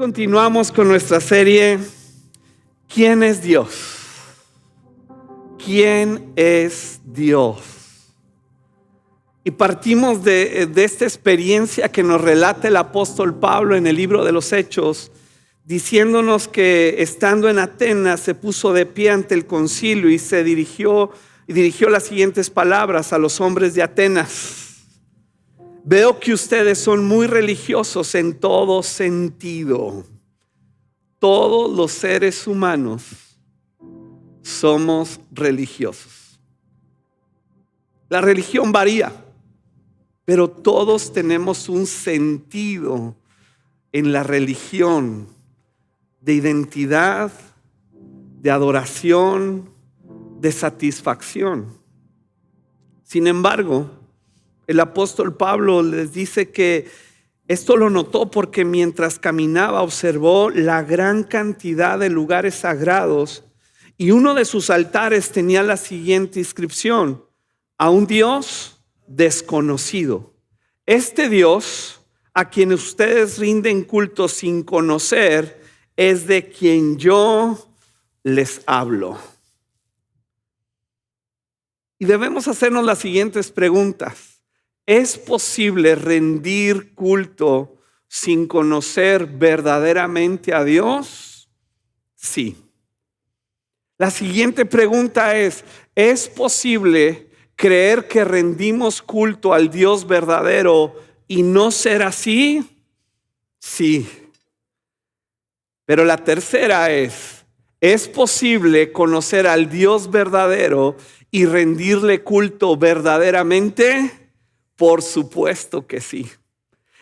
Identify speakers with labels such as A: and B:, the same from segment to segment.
A: Continuamos con nuestra serie ¿Quién es Dios? ¿Quién es Dios? Y partimos de esta experiencia que nos relata el apóstol Pablo en el libro de los Hechos, diciéndonos que estando en Atenas se puso de pie ante el concilio y dirigió las siguientes palabras a los hombres de Atenas: veo que ustedes son muy religiosos en todo sentido. Todos los seres humanos somos religiosos. La religión varía, pero todos tenemos un sentido en la religión de identidad, de adoración, de satisfacción. Sin embargo, el apóstol Pablo les dice que esto lo notó porque mientras caminaba observó la gran cantidad de lugares sagrados y uno de sus altares tenía la siguiente inscripción: a un Dios desconocido. Este Dios a quien ustedes rinden culto sin conocer es de quien yo les hablo. Y debemos hacernos las siguientes preguntas. ¿Es posible rendir culto sin conocer verdaderamente a Dios? Sí. La siguiente pregunta ¿es posible creer que rendimos culto al Dios verdadero y no ser así? Sí. Pero la tercera ¿es posible conocer al Dios verdadero y rendirle culto verdaderamente? Por supuesto que sí.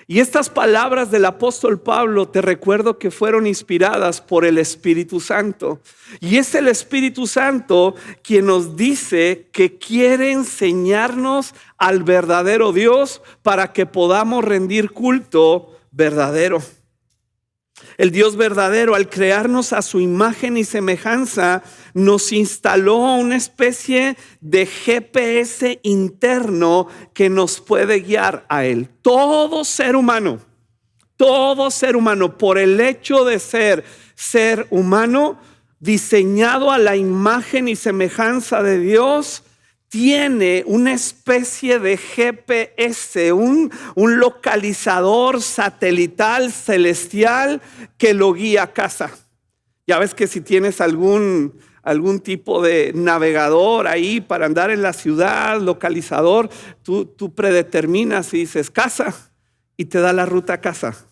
A: Y estas palabras del apóstol Pablo, te recuerdo que fueron inspiradas por el Espíritu Santo. Y es el Espíritu Santo quien nos dice que quiere enseñarnos al verdadero Dios para que podamos rendir culto verdadero. El Dios verdadero, al crearnos a su imagen y semejanza, nos instaló una especie de GPS interno que nos puede guiar a Él. Todo ser humano, por el hecho de ser humano, diseñado a la imagen y semejanza de Dios, tiene una especie de GPS, un localizador satelital celestial que lo guía a casa. Ya ves que si tienes algún tipo de navegador ahí para andar en la ciudad, localizador, tú predeterminas y dices casa y te da la ruta a casa.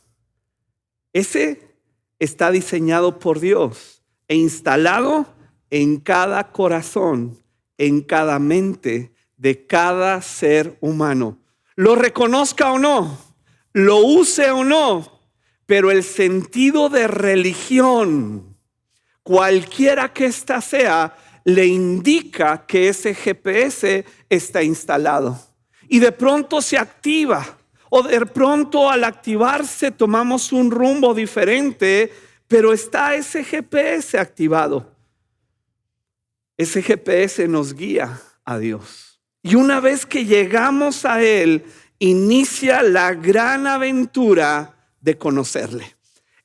A: Ese está diseñado por Dios e instalado en cada corazón, en cada mente de cada ser humano. Lo reconozca o no, lo use o no, pero el sentido de religión, cualquiera que ésta sea, le indica que ese GPS está instalado. Y de pronto se activa, o de pronto al activarse tomamos un rumbo diferente, pero está ese GPS activado. Ese GPS nos guía a Dios. Y una vez que llegamos a Él, inicia la gran aventura de conocerle.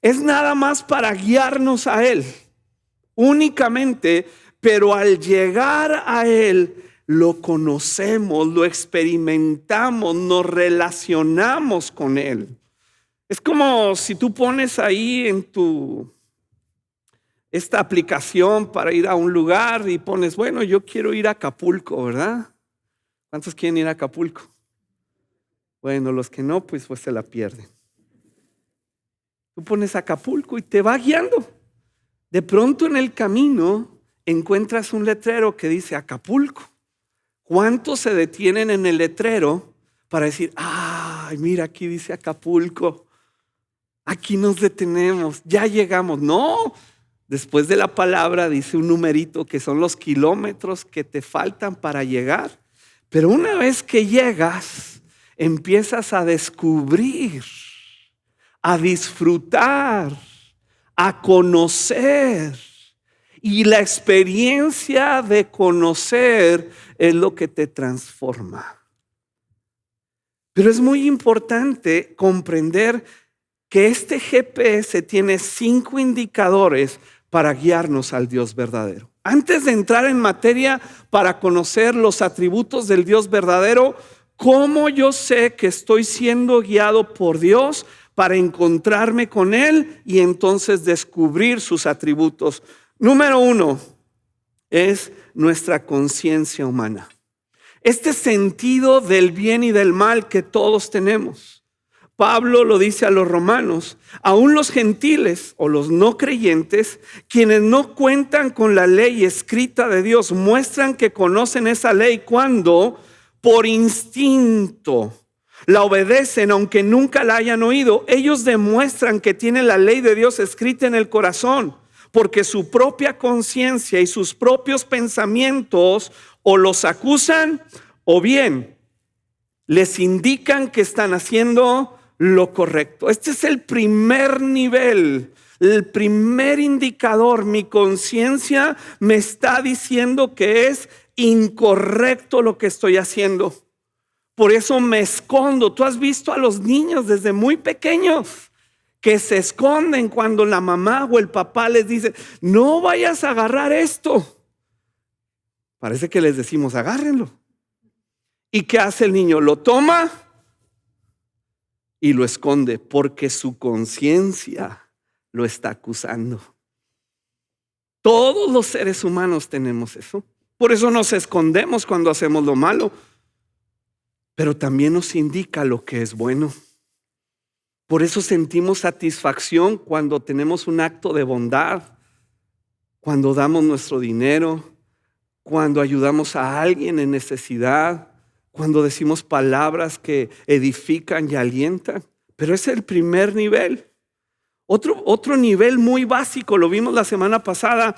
A: Es nada más para guiarnos a Él, únicamente, pero al llegar a Él, lo conocemos, lo experimentamos, nos relacionamos con Él. Es como si tú pones ahí en esta aplicación para ir a un lugar y pones, bueno, yo quiero ir a Acapulco, ¿verdad? ¿Cuántos quieren ir a Acapulco? Bueno, los que no, pues se la pierden. Tú pones Acapulco y te va guiando. De pronto en el camino encuentras un letrero que dice Acapulco. ¿Cuántos se detienen en el letrero para decir, ay, mira, aquí dice Acapulco? Aquí nos detenemos, ya llegamos. No. Después de la palabra dice un numerito que son los kilómetros que te faltan para llegar. Pero una vez que llegas, empiezas a descubrir, a disfrutar, a conocer. Y la experiencia de conocer es lo que te transforma. Pero es muy importante comprender que este GPS tiene 5 indicadores para guiarnos al Dios verdadero. Antes de entrar en materia para conocer los atributos del Dios verdadero, ¿cómo yo sé que estoy siendo guiado por Dios para encontrarme con Él y entonces descubrir sus atributos? Número 1 es nuestra conciencia humana. Este sentido del bien y del mal que todos tenemos. Pablo lo dice a los romanos, aún los gentiles o los no creyentes, quienes no cuentan con la ley escrita de Dios, muestran que conocen esa ley cuando por instinto la obedecen, aunque nunca la hayan oído. Ellos demuestran que tienen la ley de Dios escrita en el corazón, porque su propia conciencia y sus propios pensamientos o los acusan o bien les indican que están haciendo lo correcto. Este es el primer nivel, el primer indicador. Mi conciencia me está diciendo que es incorrecto lo que estoy haciendo. Por eso me escondo. Tú has visto a los niños desde muy pequeños que se esconden cuando la mamá o el papá les dice, no vayas a agarrar esto. Parece que les decimos, agárrenlo. ¿Y qué hace el niño? Lo toma y lo esconde porque su conciencia lo está acusando. Todos los seres humanos tenemos eso. Por eso nos escondemos cuando hacemos lo malo. Pero también nos indica lo que es bueno. Por eso sentimos satisfacción cuando tenemos un acto de bondad, cuando damos nuestro dinero, cuando ayudamos a alguien en necesidad, cuando decimos palabras que edifican y alientan. Pero ese es el primer nivel. Otro nivel muy básico, lo vimos la semana pasada,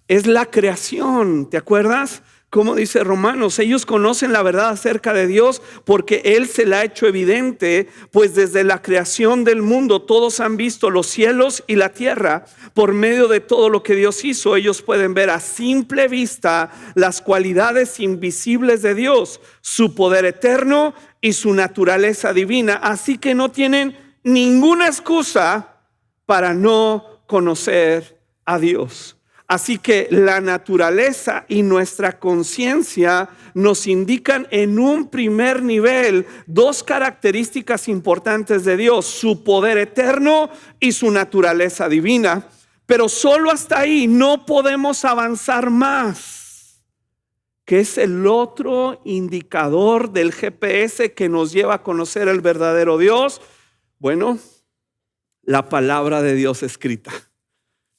A: es la creación. ¿Te acuerdas? Como dice Romanos, ellos conocen la verdad acerca de Dios porque Él se la ha hecho evidente, pues desde la creación del mundo todos han visto los cielos y la tierra. Por medio de todo lo que Dios hizo, ellos pueden ver a simple vista las cualidades invisibles de Dios, su poder eterno y su naturaleza divina. Así que no tienen ninguna excusa para no conocer a Dios. Así que la naturaleza y nuestra conciencia nos indican en un primer nivel 2 características importantes de Dios: su poder eterno y su naturaleza divina. Pero solo hasta ahí, no podemos avanzar más, que es el otro indicador del GPS que nos lleva a conocer el verdadero Dios. Bueno, la palabra de Dios escrita.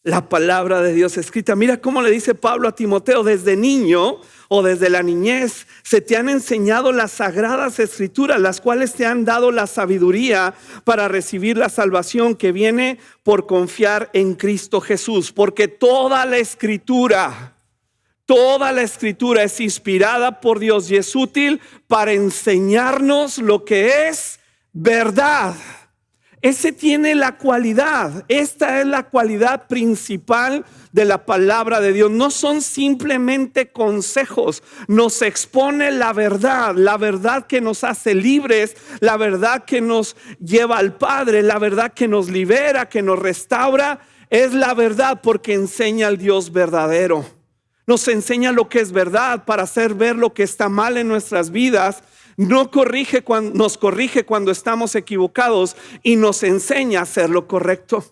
A: La palabra de Dios escrita. Mira cómo le dice Pablo a Timoteo: desde niño o desde la niñez se te han enseñado las sagradas escrituras, las cuales te han dado la sabiduría para recibir la salvación que viene por confiar en Cristo Jesús. Porque toda la escritura es inspirada por Dios y es útil para enseñarnos lo que es verdad. Ese tiene la cualidad, esta es la cualidad principal de la palabra de Dios. No son simplemente consejos, nos expone la verdad que nos hace libres, la verdad que nos lleva al Padre, la verdad que nos libera, que nos restaura. Es la verdad porque enseña al Dios verdadero. Nos enseña lo que es verdad para hacer ver lo que está mal en nuestras vidas. Nos corrige cuando estamos equivocados y nos enseña a hacer lo correcto.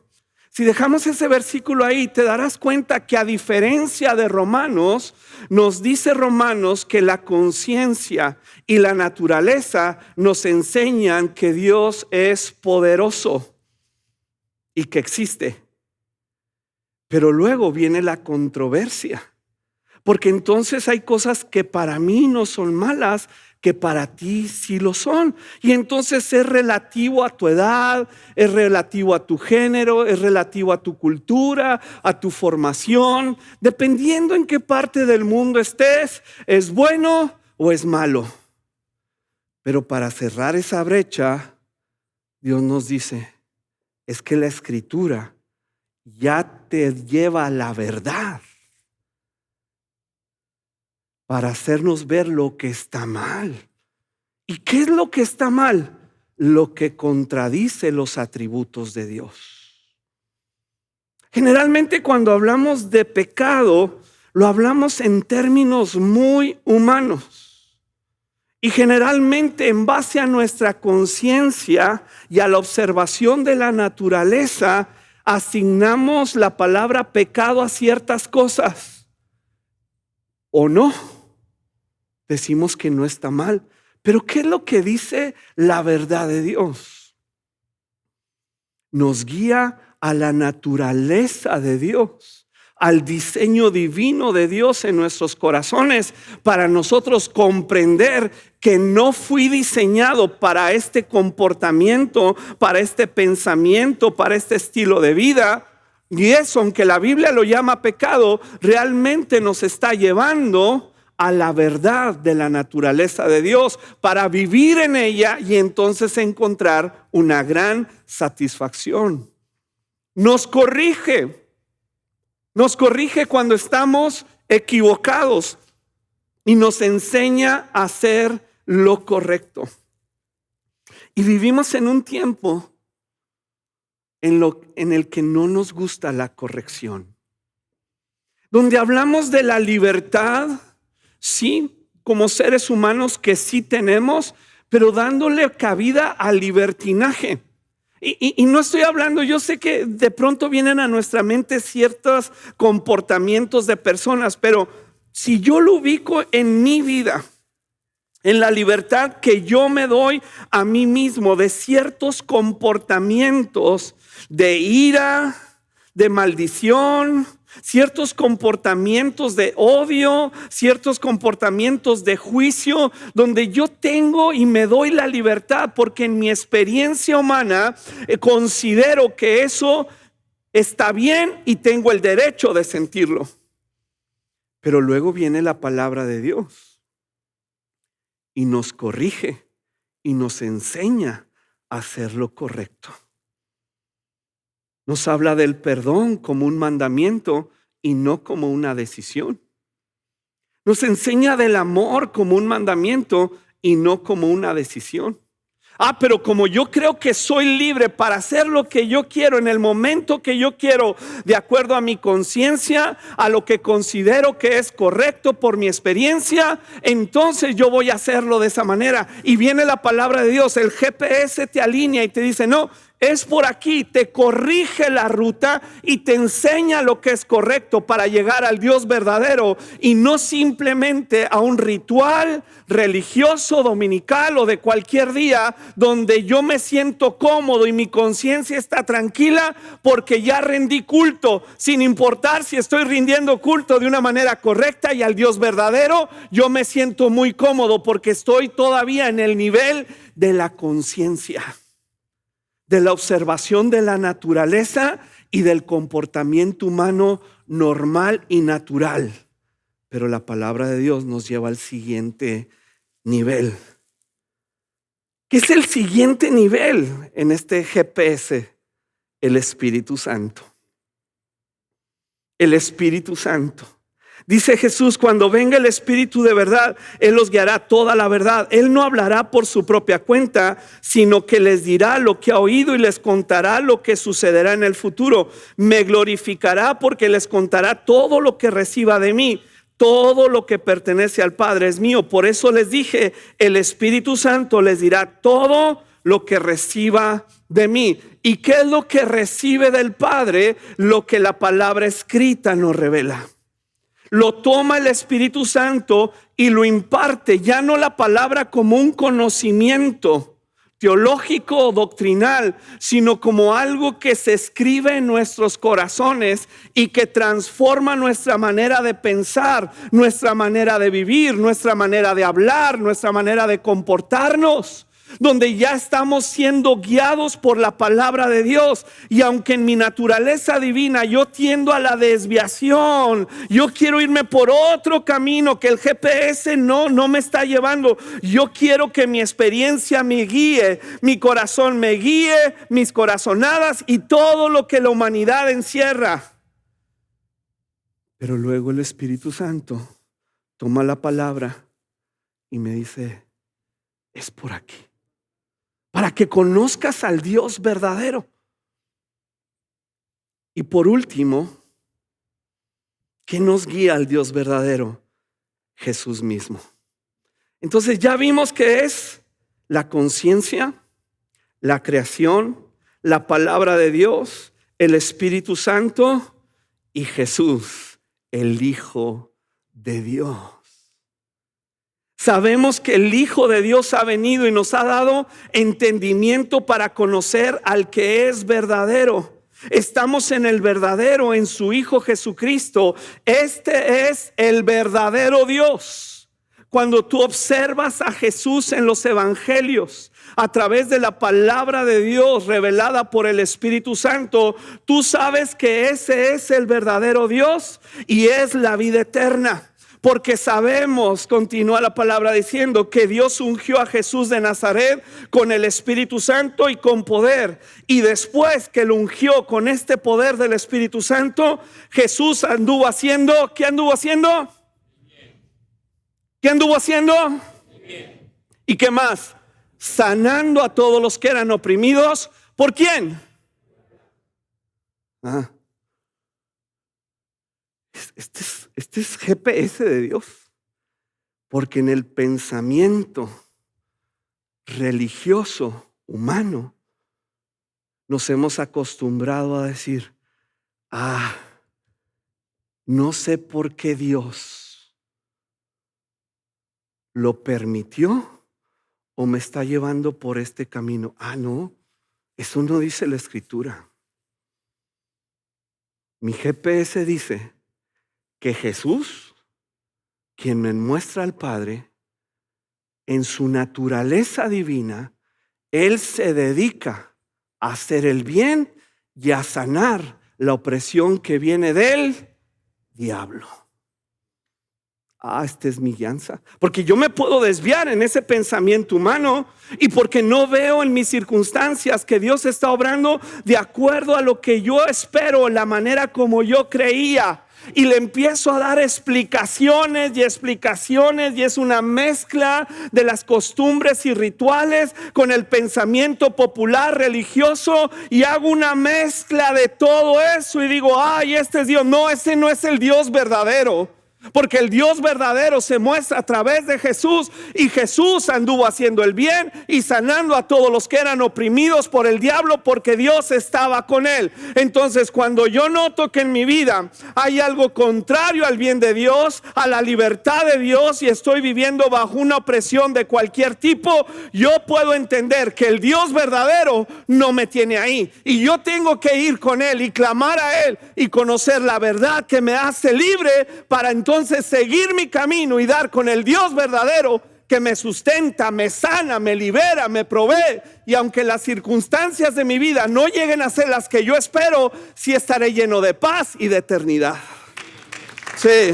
A: Si dejamos ese versículo ahí, te darás cuenta que a diferencia de Romanos, nos dice Romanos que la conciencia y la naturaleza nos enseñan que Dios es poderoso y que existe. Pero luego viene la controversia, porque entonces hay cosas que para mí no son malas, que para ti sí lo son. Y entonces es relativo a tu edad, es relativo a tu género, es relativo a tu cultura, a tu formación. Dependiendo en qué parte del mundo estés, es bueno o es malo. Pero para cerrar esa brecha, Dios nos dice, es que la escritura ya te lleva a la verdad, para hacernos ver lo que está mal. ¿Y qué es lo que está mal? lo que contradice los atributos de Dios. Generalmente cuando hablamos de pecado, lo hablamos en términos muy humanos. Y generalmente en base a nuestra conciencia y a la observación de la naturaleza, asignamos la palabra pecado a ciertas cosas. ¿O no? Decimos que no está mal. Pero ¿qué es lo que dice la verdad de Dios? Nos guía a la naturaleza de Dios, al diseño divino de Dios en nuestros corazones, para nosotros comprender que no fui diseñado para este comportamiento, para este pensamiento, para este estilo de vida. Y eso, aunque la Biblia lo llama pecado, realmente nos está llevando a la verdad de la naturaleza de Dios para vivir en ella y entonces encontrar una gran satisfacción. Nos corrige cuando estamos equivocados y nos enseña a hacer lo correcto. Y vivimos en un tiempo en el que no nos gusta la corrección, donde hablamos de la libertad, sí, como seres humanos que sí tenemos, pero dándole cabida al libertinaje. Y no estoy hablando, yo sé que de pronto vienen a nuestra mente ciertos comportamientos de personas, pero si yo lo ubico en mi vida, en la libertad que yo me doy a mí mismo de ciertos comportamientos de ira, de maldición, ciertos comportamientos de odio, ciertos comportamientos de juicio, donde yo tengo y me doy la libertad, porque en mi experiencia humana considero que eso está bien y tengo el derecho de sentirlo. Pero luego viene la palabra de Dios y nos corrige y nos enseña a hacer lo correcto. Nos habla del perdón como un mandamiento y no como una decisión. Nos enseña del amor como un mandamiento y no como una decisión. Pero como yo creo que soy libre para hacer lo que yo quiero en el momento que yo quiero, de acuerdo a mi conciencia, a lo que considero que es correcto por mi experiencia, entonces yo voy a hacerlo de esa manera. Y viene la palabra de Dios, el GPS te alinea y te dice, no, es por aquí, te corrige la ruta y te enseña lo que es correcto para llegar al Dios verdadero y no simplemente a un ritual religioso, dominical o de cualquier día donde yo me siento cómodo y mi conciencia está tranquila porque ya rendí culto, sin importar si estoy rindiendo culto de una manera correcta, y al Dios verdadero yo me siento muy cómodo porque estoy todavía en el nivel de la conciencia, de la observación de la naturaleza y del comportamiento humano normal y natural. Pero la palabra de Dios nos lleva al siguiente nivel. ¿Qué es el siguiente nivel en este GPS? El Espíritu Santo. El Espíritu Santo. Dice Jesús, cuando venga el Espíritu de verdad, Él los guiará toda la verdad. Él no hablará por su propia cuenta, sino que les dirá lo que ha oído y les contará lo que sucederá en el futuro. Me glorificará porque les contará todo lo que reciba de mí. Todo lo que pertenece al Padre es mío. Por eso les dije, el Espíritu Santo les dirá todo lo que reciba de mí. ¿Y qué es lo que recibe del Padre? Lo que la palabra escrita nos revela. Lo toma el Espíritu Santo y lo imparte, ya no la palabra como un conocimiento teológico o doctrinal, sino como algo que se escribe en nuestros corazones y que transforma nuestra manera de pensar, nuestra manera de vivir, nuestra manera de hablar, nuestra manera de comportarnos, donde ya estamos siendo guiados por la palabra de Dios. Y aunque en mi naturaleza divina yo tiendo a la desviación, yo quiero irme por otro camino que el GPS no me está llevando, yo quiero que mi experiencia me guíe, mi corazón me guíe, mis corazonadas y todo lo que la humanidad encierra. Pero luego el Espíritu Santo toma la palabra y me dice, es por aquí. para que conozcas al Dios verdadero. Y por último, ¿qué nos guía al Dios verdadero? Jesús mismo. Entonces ya vimos que es la conciencia, la creación, la palabra de Dios, el Espíritu Santo y Jesús, el Hijo de Dios. Sabemos que el Hijo de Dios ha venido y nos ha dado entendimiento para conocer al que es verdadero. Estamos en el verdadero, en su Hijo Jesucristo. Este es el verdadero Dios. Cuando tú observas a Jesús en los evangelios, a través de la palabra de Dios revelada por el Espíritu Santo, tú sabes que ese es el verdadero Dios y es la vida eterna. Porque sabemos, continúa la palabra diciendo, que Dios ungió a Jesús de Nazaret con el Espíritu Santo y con poder. Y después que lo ungió con este poder del Espíritu Santo, Jesús anduvo haciendo, ¿qué anduvo haciendo? ¿Qué anduvo haciendo? ¿Y qué más? Sanando a todos los que eran oprimidos. ¿Por quién? Este es GPS de Dios. Porque en el pensamiento religioso humano nos hemos acostumbrado a decir, no sé por qué Dios lo permitió o me está llevando por este camino. No, eso no dice la Escritura. Mi GPS dice que Jesús, quien me muestra al Padre, en su naturaleza divina, Él se dedica a hacer el bien y a sanar la opresión que viene del diablo. Esta es mi guianza. Porque yo me puedo desviar en ese pensamiento humano y porque no veo en mis circunstancias que Dios está obrando de acuerdo a lo que yo espero, la manera como yo creía. Y le empiezo a dar explicaciones y explicaciones, y es una mezcla de las costumbres y rituales con el pensamiento popular religioso, y hago una mezcla de todo eso y digo, este es Dios. No, ese no es el Dios verdadero. Porque el Dios verdadero se muestra a través de Jesús, y Jesús anduvo haciendo el bien y sanando a todos los que eran oprimidos por el diablo, porque Dios estaba con él. Entonces, cuando yo noto que en mi vida hay algo contrario al bien de Dios, a la libertad de Dios, y estoy viviendo bajo una opresión de cualquier tipo, yo puedo entender que el Dios verdadero no me tiene ahí, y yo tengo que ir con él y clamar a él y conocer la verdad que me hace libre, para entonces seguir mi camino y dar con el Dios verdadero que me sustenta, me sana, me libera, me provee. Y aunque las circunstancias de mi vida no lleguen a ser las que yo espero, sí estaré lleno de paz y de eternidad. Sí.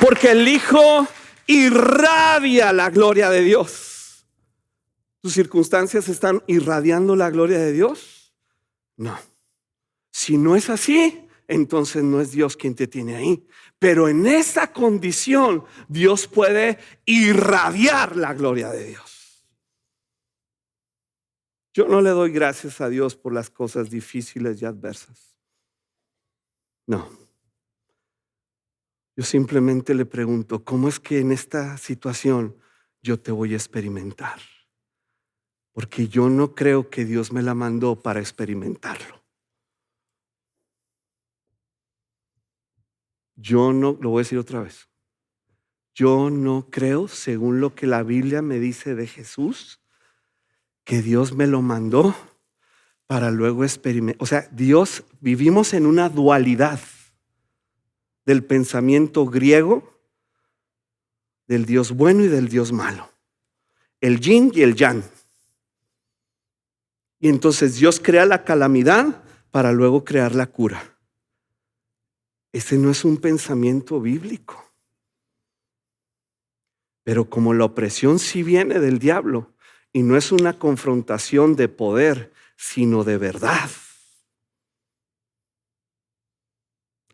A: Porque el Hijo irradia la gloria de Dios. ¿Tus circunstancias están irradiando la gloria de Dios? No. Si no es así, entonces no es Dios quien te tiene ahí. Pero en esa condición, Dios puede irradiar la gloria de Dios. Yo no le doy gracias a Dios por las cosas difíciles y adversas. No. Yo simplemente le pregunto, ¿cómo es que en esta situación yo te voy a experimentar? Porque yo no creo que Dios me la mandó para experimentarlo. Yo no, lo voy a decir otra vez. Yo no creo, según lo que la Biblia me dice de Jesús, que Dios me lo mandó para luego experimentar. O sea, vivimos en una dualidad del pensamiento griego, del Dios bueno y del Dios malo. El yin y el yang. Y entonces Dios crea la calamidad para luego crear la cura. Ese no es un pensamiento bíblico. Pero como la opresión sí viene del diablo y no es una confrontación de poder, sino de verdad.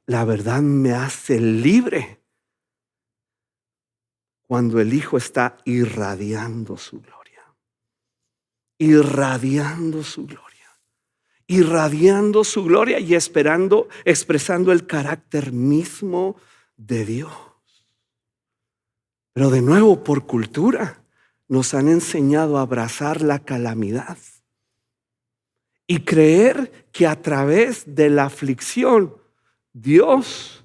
A: La verdad me hace libre. cuando el Hijo está irradiando su gloria. Irradiando su gloria. Irradiando su gloria y expresando el carácter mismo de Dios. Pero de nuevo, por cultura, nos han enseñado a abrazar la calamidad y creer que a través de la aflicción Dios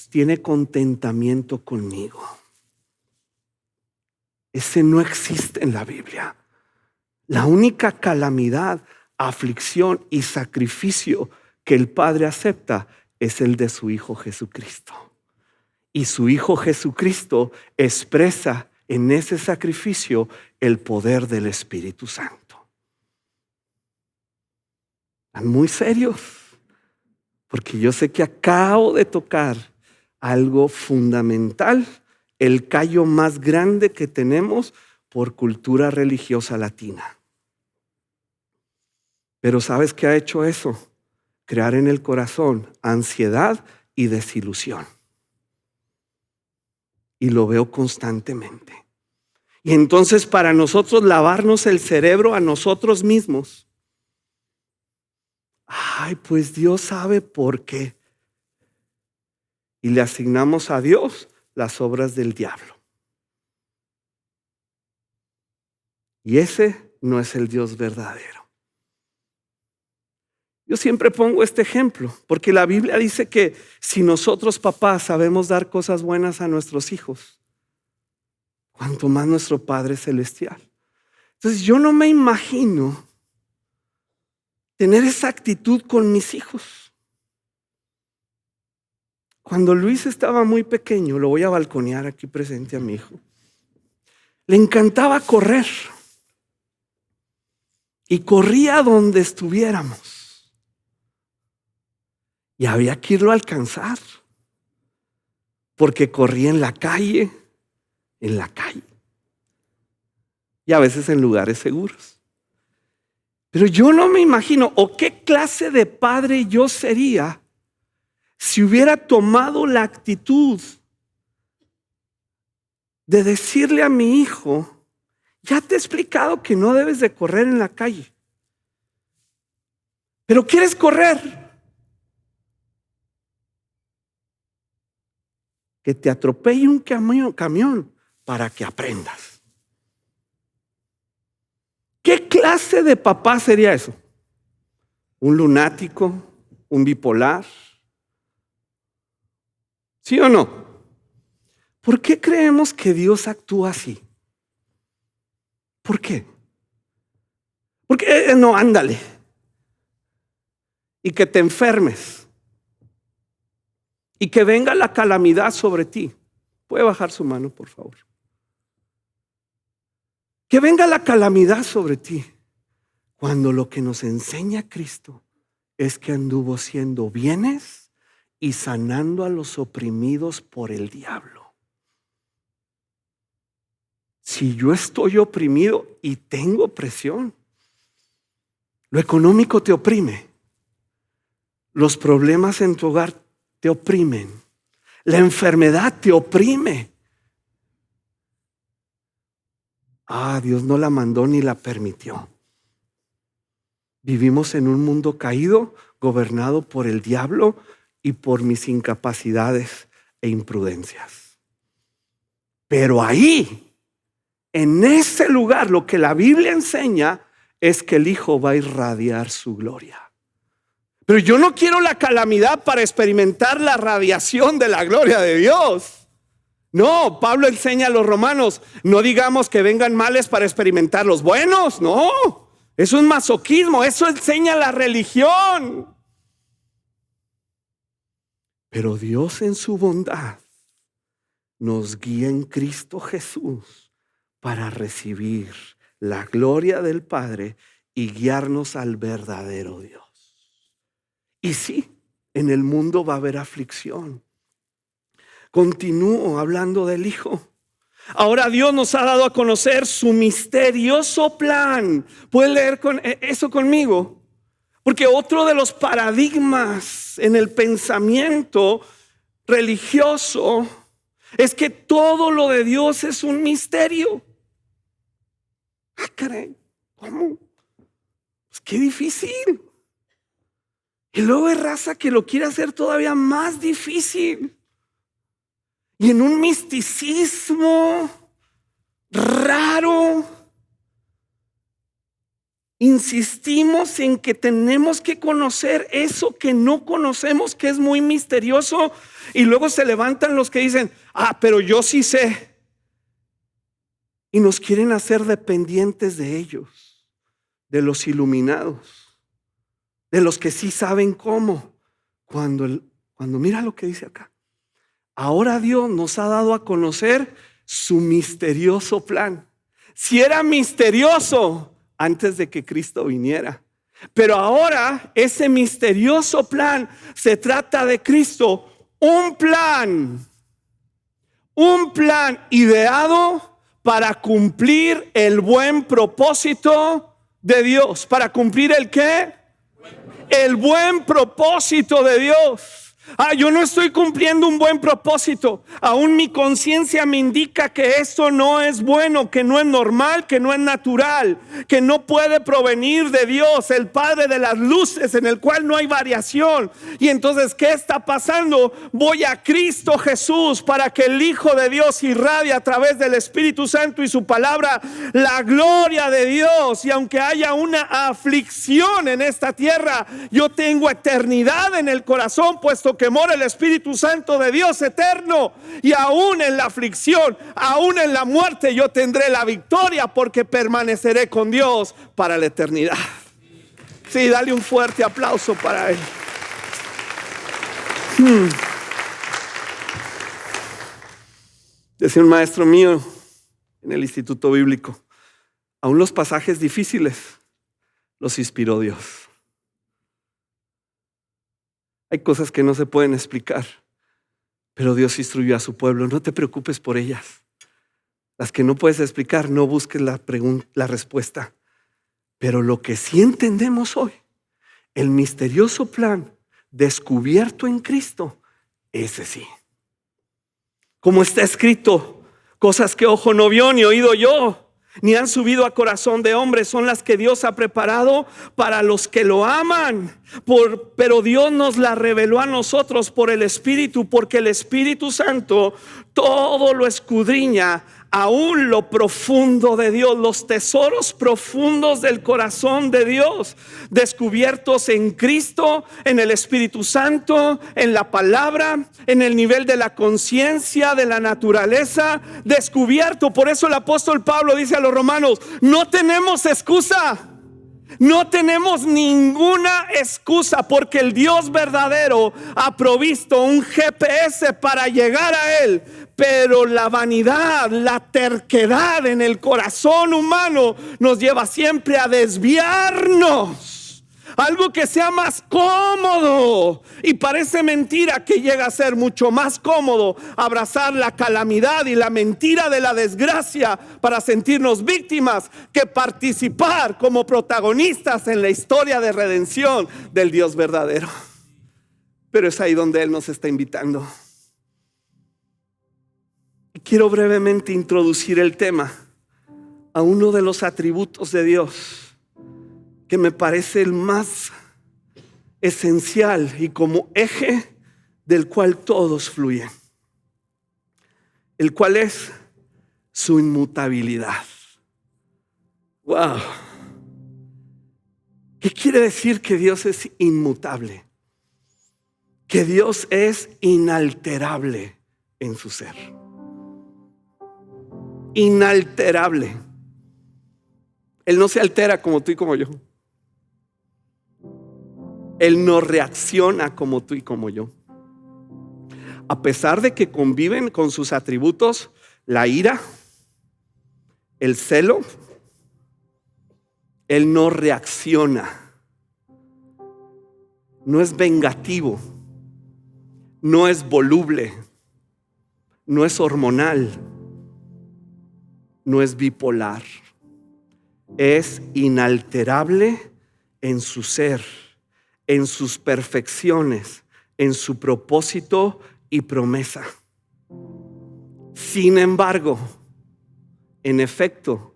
A: tiene contentamiento conmigo. Ese no existe en la Biblia. La única calamidad, aflicción y sacrificio que el Padre acepta es el de su Hijo Jesucristo. Y su Hijo Jesucristo expresa en ese sacrificio el poder del Espíritu Santo. Están muy serios, porque yo sé que acabo de tocar algo fundamental, el callo más grande que tenemos por cultura religiosa latina. Pero ¿sabes qué ha hecho eso? Crear en el corazón ansiedad y desilusión. Y lo veo constantemente. Y entonces para nosotros lavarnos el cerebro a nosotros mismos. Ay, pues Dios sabe por qué. Y le asignamos a Dios las obras del diablo. Y ese no es el Dios verdadero. Yo siempre pongo este ejemplo, porque la Biblia dice que si nosotros papás sabemos dar cosas buenas a nuestros hijos, cuanto más nuestro Padre Celestial. Entonces yo no me imagino tener esa actitud con mis hijos. Cuando Luis estaba muy pequeño, lo voy a balconear aquí presente a mi hijo, le encantaba correr y corría donde estuviéramos. Y había que irlo a alcanzar, porque corría en la calle, y a veces en lugares seguros. Pero yo no me imagino, o qué clase de padre yo sería si hubiera tomado la actitud de decirle a mi hijo, ya te he explicado que no debes de correr en la calle, pero ¿quieres correr? Que te atropelle un camión para que aprendas. ¿Qué clase de papá sería eso? ¿Un lunático? ¿Un bipolar? ¿Sí o no? ¿Por qué creemos que Dios actúa así? ¿Por qué? Porque no, ándale. Y que te enfermes. Y que venga la calamidad sobre ti. ¿Puede bajar su mano, por favor? Que venga la calamidad sobre ti. Cuando lo que nos enseña Cristo es que anduvo haciendo bienes y sanando a los oprimidos por el diablo. Si yo estoy oprimido y tengo presión, lo económico te oprime. Los problemas en tu hogar te oprimen. La enfermedad te oprime. Dios no la mandó ni la permitió. Vivimos en un mundo caído, gobernado por el diablo y por mis incapacidades e imprudencias. Pero ahí, en ese lugar, lo que la Biblia enseña es que el Hijo va a irradiar su gloria. Pero yo no quiero la calamidad para experimentar la radiación de la gloria de Dios. No, Pablo enseña a los romanos, no digamos que vengan males para experimentar los buenos. No, eso es masoquismo, eso enseña la religión. Pero Dios en su bondad nos guía en Cristo Jesús para recibir la gloria del Padre y guiarnos al verdadero Dios. Y sí, en el mundo va a haber aflicción. Continúo hablando del Hijo. Ahora Dios nos ha dado a conocer su misterioso plan. ¿Pueden leer eso conmigo? Porque otro de los paradigmas en el pensamiento religioso Es que todo lo de Dios es un misterio. Ah, caray, ¿cómo? Pues qué difícil. Y luego hay raza que lo quiere hacer todavía más difícil. Y en un misticismo raro, insistimos en que tenemos que conocer eso que no conocemos, que es muy misterioso. Y luego se levantan los que dicen, pero yo sí sé. Y nos quieren hacer dependientes de ellos, de los iluminados, de los que sí saben cómo. Cuando mira lo que dice acá. Ahora Dios nos ha dado a conocer su misterioso plan. Si era misterioso antes de que Cristo viniera, pero ahora ese misterioso plan se trata de Cristo. Un plan ideado para cumplir el buen propósito de Dios. ¿Para cumplir el qué? El buen propósito de Dios. Yo no estoy cumpliendo un buen propósito. Aún mi conciencia me indica que esto no es bueno, que no es normal, que no es natural, que no puede provenir de Dios, el Padre de las luces, en el cual no hay variación. Y entonces, ¿qué está pasando? Voy a Cristo Jesús para que el Hijo de Dios irradie a través del Espíritu Santo y su palabra la gloria de Dios. Y aunque haya una aflicción en esta tierra, yo tengo eternidad en el corazón, puesto que mora el Espíritu Santo de Dios eterno. Y aún en la aflicción, aún en la muerte, yo tendré la victoria, porque permaneceré con Dios para la eternidad. Sí, dale un fuerte aplauso para él. Decía un maestro mío en el Instituto Bíblico, aún los pasajes difíciles los inspiró Dios. Hay cosas que no se pueden explicar, pero Dios instruyó a su pueblo. No te preocupes por ellas. Las que no puedes explicar, no busques la respuesta. Pero lo que sí entendemos hoy, el misterioso plan descubierto en Cristo, ese sí. Como está escrito, cosas que ojo no vio ni oído yo, ni han subido a corazón de hombre, son las que Dios ha preparado para los que lo aman. Pero Dios nos la reveló a nosotros por el Espíritu, porque el Espíritu Santo todo lo escudriña, aún lo profundo de Dios, los tesoros profundos del corazón de Dios, descubiertos en Cristo, en el Espíritu Santo, en la palabra, en el nivel de la conciencia, de la naturaleza, descubierto. Por eso el apóstol Pablo dice a los romanos, no tenemos excusa. No tenemos ninguna excusa, porque el Dios verdadero ha provisto un GPS para llegar a Él. Pero la vanidad, la terquedad en el corazón humano nos lleva siempre a desviarnos. Algo que sea más cómodo. Y parece mentira que llega a ser mucho más cómodo abrazar la calamidad y la mentira de la desgracia para sentirnos víctimas, que participar como protagonistas en la historia de redención del Dios verdadero. Pero es ahí donde Él nos está invitando. Quiero brevemente introducir el tema a uno de los atributos de Dios que me parece el más esencial y como eje del cual todos fluyen, el cual es su inmutabilidad. Wow. ¿Qué quiere decir que Dios es inmutable? Que Dios es inalterable en su ser. Inalterable. Él no se altera como tú y como yo. Él no reacciona como tú y como yo. A pesar de que conviven con sus atributos, la ira, el celo, Él no reacciona. No es vengativo, no es voluble, no es hormonal, no es bipolar. Es inalterable en su ser, en sus perfecciones, en su propósito y promesa. Sin embargo, en efecto,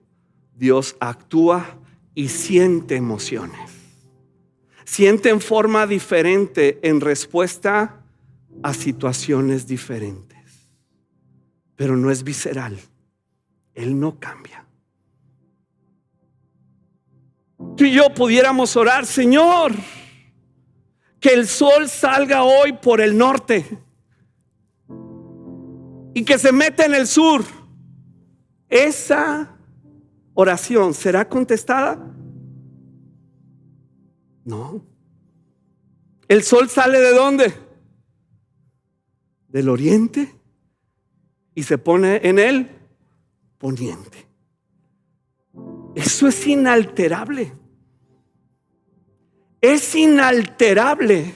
A: Dios actúa y siente emociones. Siente en forma diferente en respuesta a situaciones diferentes. Pero no es visceral. Él no cambia. Tú y yo pudiéramos orar: Señor, que el sol salga hoy por el norte y que se meta en el sur. ¿Esa oración será contestada? No. ¿El sol sale de dónde? Del oriente y se pone en el poniente. Eso es inalterable. Es inalterable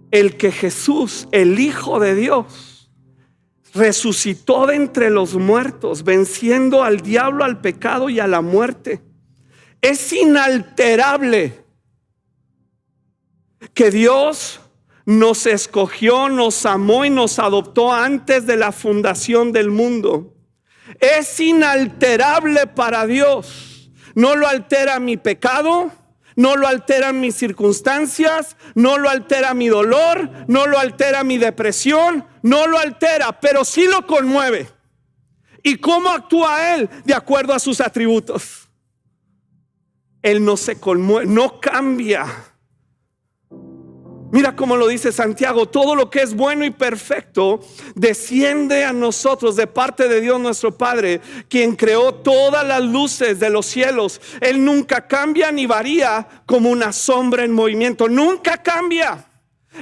A: el que Jesús, el Hijo de Dios, resucitó de entre los muertos, venciendo al diablo, al pecado y a la muerte. Es inalterable que Dios nos escogió, nos amó y nos adoptó antes de la fundación del mundo. Es inalterable para Dios. No lo altera mi pecado, no lo altera mis circunstancias, no lo altera mi dolor, no lo altera mi depresión, no lo altera, pero sí lo conmueve. ¿Y cómo actúa Él? De acuerdo a sus atributos. Él no se conmueve, no cambia. Mira cómo lo dice Santiago: todo lo que es bueno y perfecto desciende a nosotros de parte de Dios nuestro Padre, quien creó todas las luces de los cielos. Él nunca cambia ni varía, como una sombra en movimiento. Nunca cambia.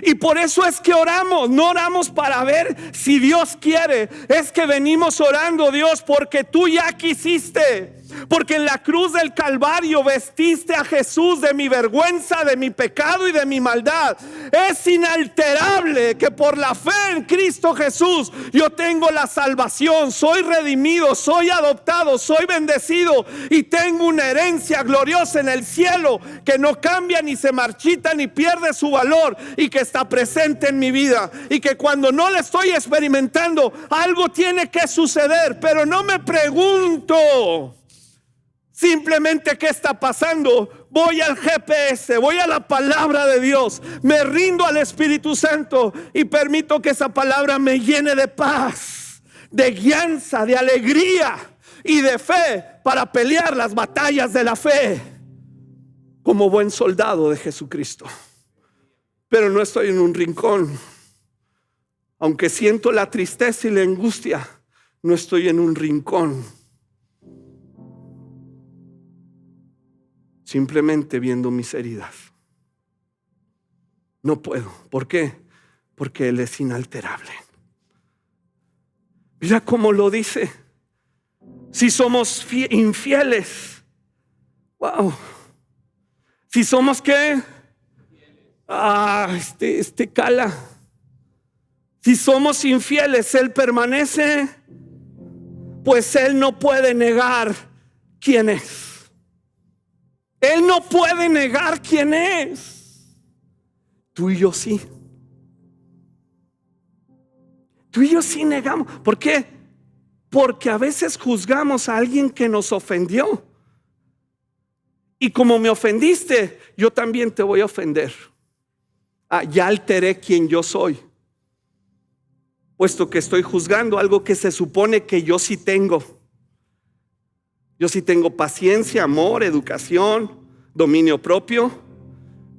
A: Y por eso es que oramos. No oramos para ver si Dios quiere. Es que venimos orando: Dios, porque tú ya quisiste. Porque en la cruz del Calvario vestiste a Jesús de mi vergüenza, de mi pecado y de mi maldad. Es inalterable que por la fe en Cristo Jesús yo tengo la salvación, soy redimido, soy adoptado, soy bendecido y tengo una herencia gloriosa en el cielo que no cambia, ni se marchita, ni pierde su valor, y que está presente en mi vida, y que cuando no la estoy experimentando, algo tiene que suceder, pero no me pregunto simplemente qué está pasando. Voy al GPS, voy a la palabra de Dios, me rindo al Espíritu Santo y permito que esa palabra me llene de paz, de guianza, de alegría y de fe para pelear las batallas de la fe como buen soldado de Jesucristo. Pero no estoy en un rincón. Aunque siento la tristeza y la angustia, no estoy en un rincón, simplemente viendo mis heridas. No puedo. ¿Por qué? Porque Él es inalterable. Mira cómo lo dice. Si somos infieles, wow. Si somos ¿qué? Este cala. Si somos infieles, Él permanece, pues Él no puede negar quién es. Él no puede negar quién es. Tú y yo sí. Tú y yo sí negamos. ¿Por qué? Porque a veces juzgamos a alguien que nos ofendió. Y como me ofendiste, yo también te voy a ofender. Ya alteré quién yo soy, puesto que estoy juzgando algo que se supone que yo sí tengo. Yo sí tengo paciencia, amor, educación, dominio propio,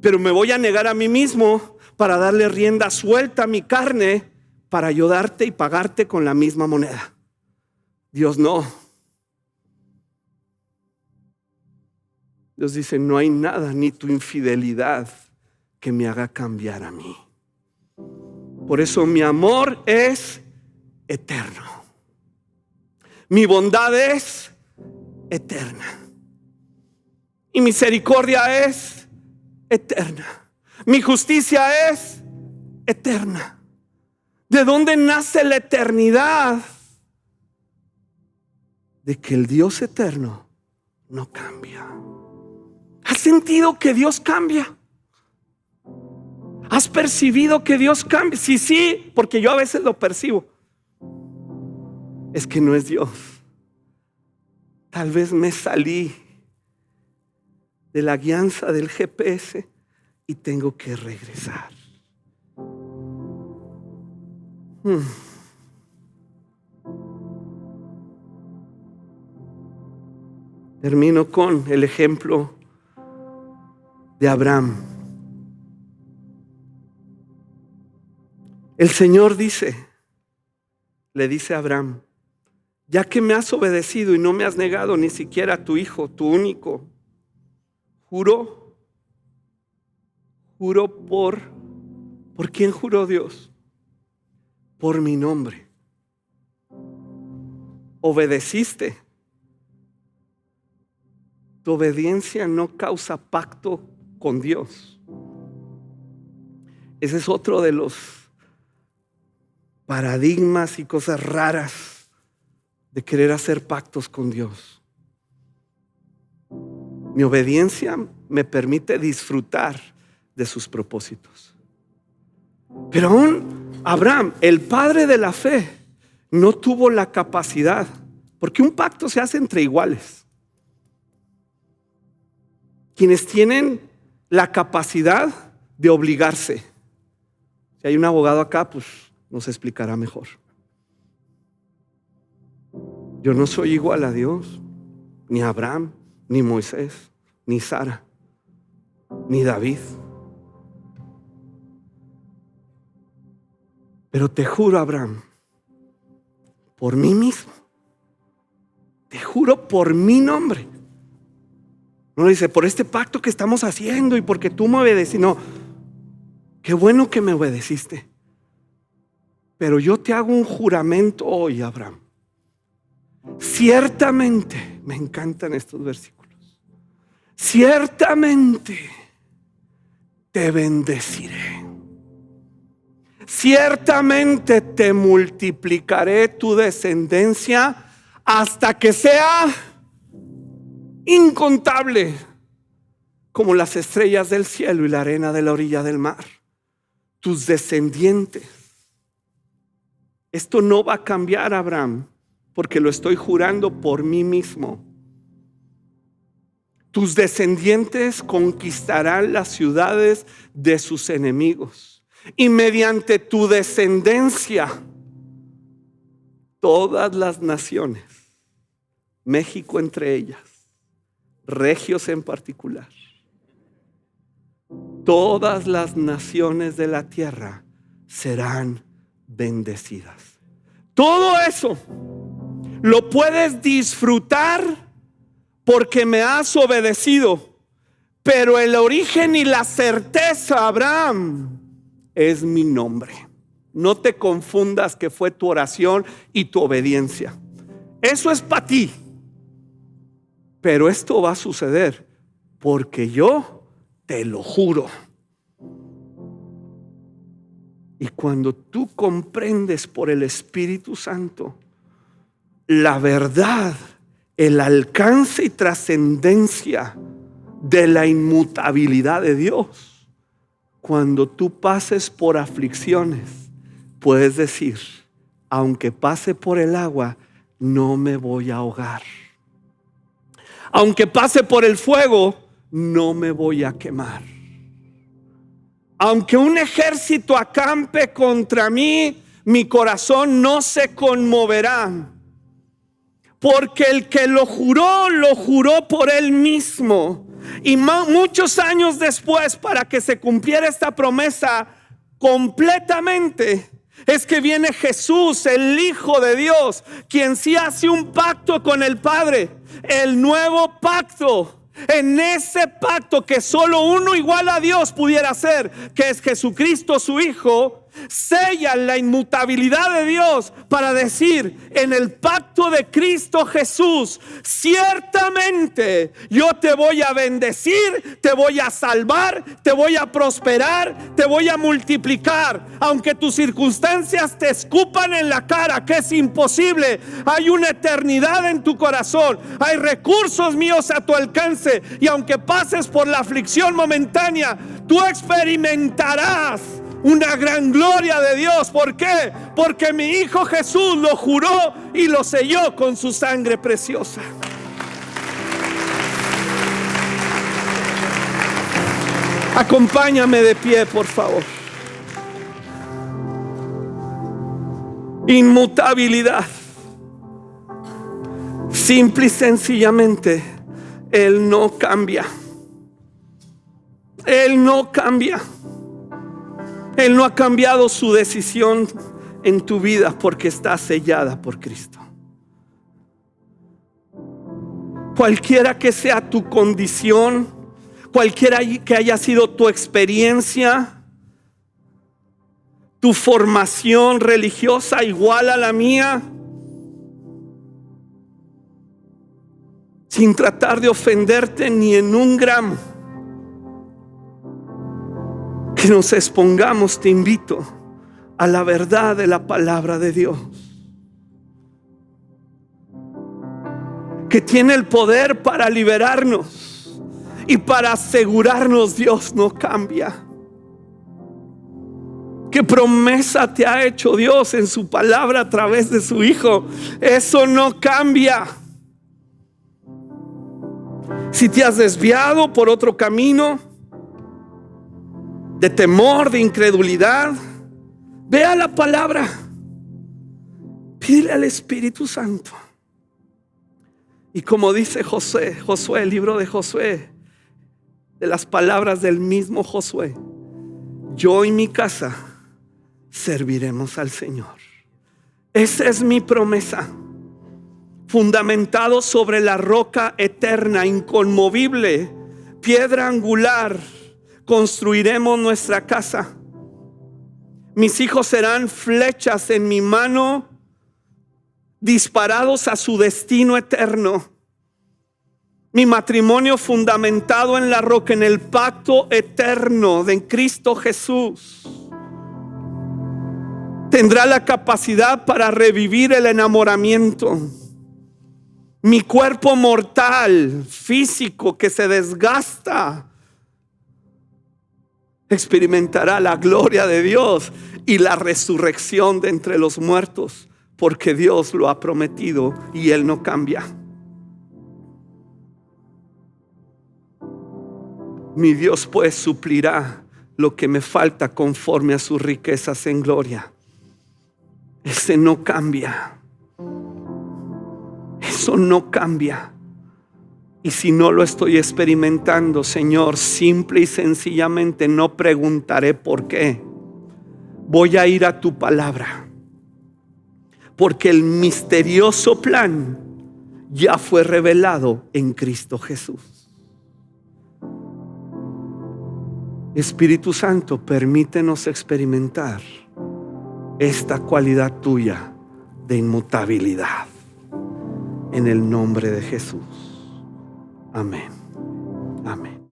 A: pero me voy a negar a mí mismo para darle rienda suelta a mi carne para ayudarte y pagarte con la misma moneda. Dios no. Dios dice: no hay nada, ni tu infidelidad, que me haga cambiar a mí. Por eso mi amor es eterno. Mi bondad es eterna. Y misericordia es eterna. Mi justicia es eterna. ¿De dónde nace la eternidad? De que el Dios eterno no cambia. ¿Has sentido que Dios cambia? ¿Has percibido que Dios cambia? Sí, porque yo a veces lo percibo. es que no es Dios. Tal vez me salí de la guianza del GPS y tengo que regresar. Termino con el ejemplo de Abraham. El Señor le dice a Abraham: ya que me has obedecido y no me has negado ni siquiera a tu hijo, tu único, juro ¿por quién juró Dios? Por mi nombre. Obedeciste. Tu obediencia no causa pacto con Dios. Ese es otro de los paradigmas y cosas raras de querer hacer pactos con Dios. Mi obediencia me permite disfrutar de sus propósitos. Pero aún Abraham, el padre de la fe, no tuvo la capacidad, porque un pacto se hace entre iguales. Quienes tienen la capacidad de obligarse. Si hay un abogado acá, pues nos explicará mejor. Yo no soy igual a Dios, ni Abraham, ni Moisés, ni Sara, ni David. Pero te juro, Abraham, por mí mismo, te juro por mi nombre. No dice por este pacto que estamos haciendo y porque tú me obedeciste. No, qué bueno que me obedeciste. Pero yo te hago un juramento hoy, Abraham. Ciertamente, me encantan estos versículos. Ciertamente te bendeciré. Ciertamente te multiplicaré tu descendencia hasta que sea incontable como las estrellas del cielo y la arena de la orilla del mar. Tus descendientes. Esto no va a cambiar, Abraham, porque lo estoy jurando por mí mismo. Tus descendientes conquistarán las ciudades de sus enemigos, y mediante tu descendencia todas las naciones, México entre ellas, regios en particular, todas las naciones de la tierra serán bendecidas. Todo eso lo puedes disfrutar porque me has obedecido, pero el origen y la certeza, Abraham, es mi nombre. No te confundas que fue tu oración y tu obediencia. Eso es para ti. Pero esto va a suceder porque yo te lo juro. Y cuando tú comprendes por el Espíritu Santo la verdad, el alcance y trascendencia de la inmutabilidad de Dios, cuando tú pases por aflicciones, puedes decir: aunque pase por el agua, no me voy a ahogar. Aunque pase por el fuego, no me voy a quemar. Aunque un ejército acampe contra mí, mi corazón no se conmoverá. Porque el que lo juró por él mismo. Y muchos años después, para que se cumpliera esta promesa completamente, es que viene Jesús, el Hijo de Dios, quien sí hace un pacto con el Padre, el nuevo pacto. En ese pacto que solo uno igual a Dios pudiera hacer, que es Jesucristo su Hijo, sella la inmutabilidad de Dios para decir: en el pacto de Cristo Jesús, ciertamente yo te voy a bendecir, te voy a salvar, te voy a prosperar, te voy a multiplicar. Aunque tus circunstancias te escupan en la cara, que es imposible, hay una eternidad en tu corazón, hay recursos míos a tu alcance. Y aunque pases por la aflicción momentánea, tú experimentarás una gran gloria de Dios. ¿Por qué? Porque mi Hijo Jesús lo juró y lo selló con su sangre preciosa. Acompáñame de pie, por favor. Inmutabilidad. Simple y sencillamente, Él no cambia. Él no cambia. Él no ha cambiado su decisión en tu vida porque está sellada por Cristo. Cualquiera que sea tu condición, cualquiera que haya sido tu experiencia, tu formación religiosa igual a la mía, sin tratar de ofenderte ni en un gramo, que nos expongamos, te invito a la verdad de la palabra de Dios, que tiene el poder para liberarnos y para asegurarnos. Dios no cambia. ¿Qué promesa te ha hecho Dios en su palabra a través de su Hijo? Eso no cambia. Si te has desviado por otro camino de temor, de incredulidad, ve a la palabra, pídele al Espíritu Santo. Y como dice Josué, el libro de Josué, de las palabras del mismo Josué: yo y mi casa serviremos al Señor. Esa es mi promesa. Fundamentado sobre la roca eterna, inconmovible, piedra angular, construiremos nuestra casa. Mis hijos serán flechas en mi mano, disparados a su destino eterno. Mi matrimonio fundamentado en la roca, en el pacto eterno de Cristo Jesús, tendrá la capacidad para revivir el enamoramiento. Mi cuerpo mortal, físico, que se desgasta, experimentará la gloria de Dios y la resurrección de entre los muertos, porque Dios lo ha prometido y Él no cambia. Mi Dios pues suplirá lo que me falta conforme a sus riquezas en gloria. Ese no cambia. Eso no cambia. Y si no lo estoy experimentando, Señor, simple y sencillamente no preguntaré por qué. Voy a ir a tu palabra, porque el misterioso plan ya fue revelado en Cristo Jesús. Espíritu Santo, permítenos experimentar esta cualidad tuya de inmutabilidad, en el nombre de Jesús. Amén. Amén.